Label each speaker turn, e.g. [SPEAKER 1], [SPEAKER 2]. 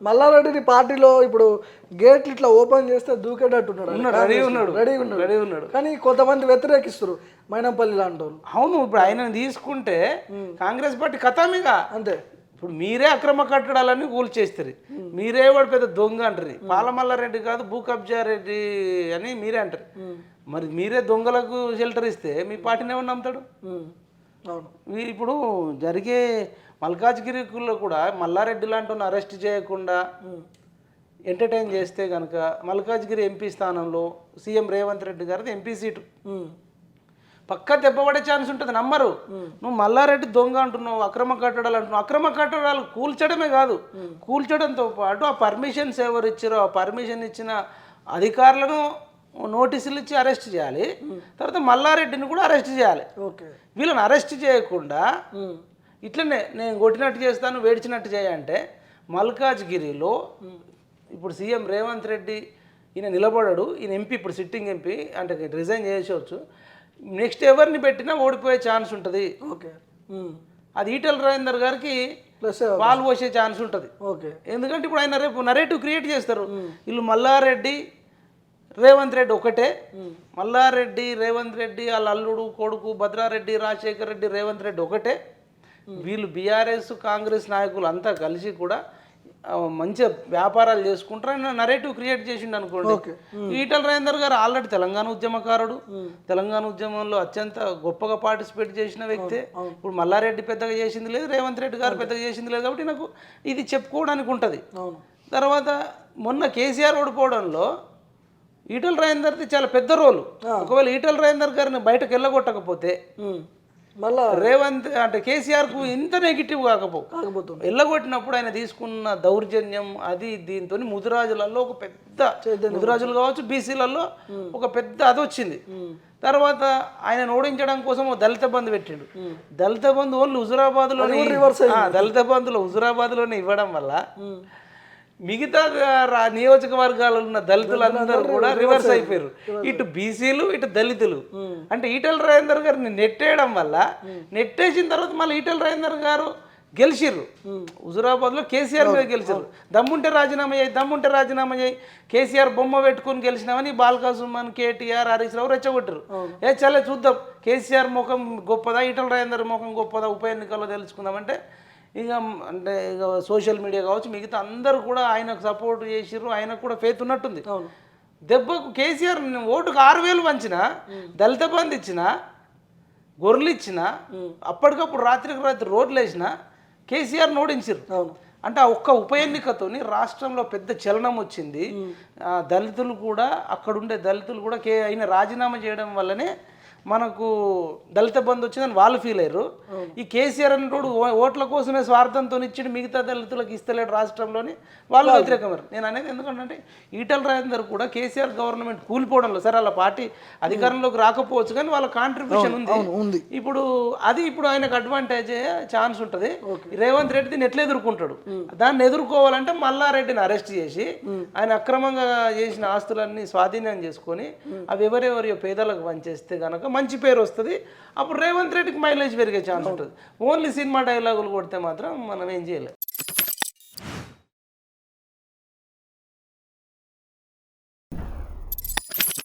[SPEAKER 1] మల్లారెడ్డిని పార్టీలో ఇప్పుడు గేట్లు ఇట్లా ఓపెన్ చేస్తే దూకేటట్టున్నాడు, రెడీ ఉన్నాడు. కానీ కొంతమంది వ్యతిరేకిస్తారు, మైనంపల్లి లాంటి వాళ్ళు.
[SPEAKER 2] అవును, ఇప్పుడు ఆయన తీసుకుంటే కాంగ్రెస్ పార్టీ ఖతామేగా.
[SPEAKER 1] అంతే.
[SPEAKER 2] ఇప్పుడు మీరే అక్రమ కట్టడాలన్నీ కూల్చేస్తారు, మీరే వాడు పెద్ద దొంగ అంటారు. పాలమల్లారెడ్డి కాదు భూ కబ్జా రెడ్డి అని మీరే అంటారు. మరి మీరే దొంగలకు షెల్టర్ ఇస్తే మీ పార్టీని ఎవరు నమ్ముతాడు? మీరు ఇప్పుడు జరిగే మల్కాజ్గిరిలో కూడా మల్లారెడ్డి లాంటి అరెస్ట్ చేయకుండా ఎంటర్టైన్ చేస్తే కనుక మల్కాజ్గిరి ఎంపీ స్థానంలో సీఎం రేవంత్ రెడ్డి గారిది ఎంపీ సీటు పక్కా దెబ్బపడే ఛాన్స్ ఉంటుంది. నమ్మరు. నువ్వు మల్లారెడ్డి దొంగ అంటున్నావు, అక్రమ కట్టడాలు అంటున్నావు. అక్రమ కట్టడాలు కూల్చడమే కాదు, కూల్చడంతో పాటు ఆ పర్మిషన్స్ ఎవరు ఇచ్చారో ఆ పర్మిషన్ ఇచ్చిన అధికారులను నోటీసులు ఇచ్చి అరెస్ట్ చేయాలి. తర్వాత మల్లారెడ్డిని కూడా అరెస్ట్ చేయాలి. వీళ్ళని అరెస్ట్ చేయకుండా ఇట్లనే నేను కొట్టినట్టు చేస్తాను, వేడిచినట్టు చేయంటే మల్కాజ్గిరిలో ఇప్పుడు సీఎం రేవంత్ రెడ్డి ఈయన నిలబడాడు, ఈయన ఎంపీ, ఇప్పుడు సిట్టింగ్ ఎంపీ అంటే రిజైన్ చేసేవచ్చు. నెక్స్ట్ ఎవరిని పెట్టినా ఓడిపోయే ఛాన్స్ ఉంటుంది. అది ఈటెల రాజేందర్ గారికి పాలు పోసే ఛాన్స్ ఉంటుంది. ఎందుకంటే ఇప్పుడు ఆయన రేపు నరేటివ్ క్రియేట్ చేస్తారు. వీళ్ళు మల్లారెడ్డి రేవంత్ రెడ్డి ఒకటే, మల్లారెడ్డి రేవంత్ రెడ్డి వాళ్ళ అల్లుడు కొడుకు భద్రారెడ్డి రాజశేఖర్ రెడ్డి రేవంత్ రెడ్డి ఒకటే. వీళ్ళు బీఆర్ఎస్ కాంగ్రెస్ నాయకులు అంతా కలిసి కూడా మంచిగా వ్యాపారాలు చేసుకుంటారు. నరేటివ్ క్రియేట్ చేసిండు అనుకోండి. ఈటెల రాజేందర్ గారు ఆల్రెడీ తెలంగాణ ఉద్యమకారుడు, తెలంగాణ ఉద్యమంలో అత్యంత గొప్పగా పార్టిసిపేట్ చేసిన వ్యక్తే. ఇప్పుడు మల్లారెడ్డి పెద్దగా చేసింది లేదు, రేవంత్ రెడ్డి గారు పెద్దగా చేసింది లేదు, కాబట్టి నాకు ఇది చెప్పుకోవడానికి ఉంటుంది. తర్వాత మొన్న కేసీఆర్ ఓడిపోవడంలో ఈటెల రాజేందర్ది చాలా పెద్ద రోలు. ఒకవేళ ఈటెల రాజేందర్ గారిని బయటకు వెళ్ళగొట్టకపోతే మళ్ళా రేవంత్ అంటే కేసీఆర్కు ఇంత నెగిటివ్ కాకపోతుంది. వెళ్ళగొట్టినప్పుడు ఆయన తీసుకున్న దౌర్జన్యం అది దీంతో ముదిరాజులలో ఒక పెద్ద, ముదిరాజులు కావచ్చు బీసీలలో ఒక పెద్ద అది వచ్చింది. తర్వాత ఆయన ఓడించడం కోసం దళిత బంధు పెట్టిండు. దళిత బంధు ఓన్లీ హుజురాబాద్లోనే, దళిత బంధులో హుజురాబాద్లోనే ఇవ్వడం వల్ల మిగతా నియోజకవర్గాల్లో ఉన్న దళితులందరూ కూడా రివర్స్ అయిపోయారు. ఇటు బీసీలు ఇటు దళితులు. అంటే ఈటెల రాజేందర్ గారిని నెట్టేయడం వల్ల, నెట్టేసిన తర్వాత మళ్ళీ ఈటెల రాజేందర్ గారు గెలిచిర్రు. హుజురాబాద్లో కేసీఆర్ మీద గెలిచారు. దమ్ముంటే రాజీనామా చేయి కేసీఆర్ బొమ్మ పెట్టుకుని గెలిచినామని బాల్కా సుమన్, కేటీఆర్, హరీష్ రావు రెచ్చగొట్టారు. చలే చూద్దాం కేసీఆర్ ముఖం గొప్పదా ఈటెల రాజేందర్ ముఖం గొప్పదా ఉప ఎన్నికల్లో తెలుసుకుందామంటే ఇక అంటే ఇక సోషల్ మీడియా కావచ్చు మిగతా అందరూ కూడా ఆయనకు సపోర్ట్ చేసిర్రు. ఆయనకు కూడా ఫేత్ ఉన్నట్టుంది. దెబ్బకు కేసీఆర్ ఓటుకు 6,000 పంచినా, దళిత బంధు ఇచ్చిన, గొర్రెలు ఇచ్చిన, అప్పటికప్పుడు రాత్రికి రాత్రి రోడ్లు వేసిన కేసీఆర్ ఓడించారు. అంటే ఆ ఒక్క ఉప ఎన్నికతోని రాష్ట్రంలో పెద్ద చలనం వచ్చింది. దళితులు కూడా అక్కడుండే దళితులు కూడా ఆయన రాజీనామా చేయడం వల్లనే మనకు దళిత బంధు వచ్చిందని వాళ్ళు ఫీల్ అయ్యారు. ఈ కేసీఆర్ అన్నోడు ఓట్ల కోసమే స్వార్థంతో ఇచ్చి మిగతా దళితులకు ఇస్తలేడు రాష్ట్రంలోని వాళ్ళు వ్యతిరేకమన్నారు. నేను అనేది ఎందుకంటే ఈటెల రాజేందర్ కూడా కేసీఆర్ గవర్నమెంట్ కూలిపోవడంలో, సరే వాళ్ళ పార్టీ అధికారంలోకి రాకపోవచ్చు కానీ వాళ్ళ కాంట్రిబ్యూషన్ ఉంది. ఇప్పుడు ఆయనకు అడ్వాంటేజ్ ఛాన్స్ ఉంటుంది. రేవంత్ రెడ్డిని ఎట్లా ఎదుర్కొంటాడు, దాన్ని ఎదుర్కోవాలంటే మల్లారెడ్డిని అరెస్ట్ చేసి ఆయన అక్రమంగా చేసిన ఆస్తులన్నీ స్వాధీనం చేసుకొని అవి ఎవరెవరియో పేదలకు పనిచేస్తే కనుక మంచి పేరు వస్తుంది. అప్పుడు రేవంత్ రెడ్డికి మైలేజ్ పెరిగే ఛాన్స్ ఉంటుంది. ఓన్లీ సినిమా డైలాగులు కొడితే మాత్రం మనం ఏం చేయలేం.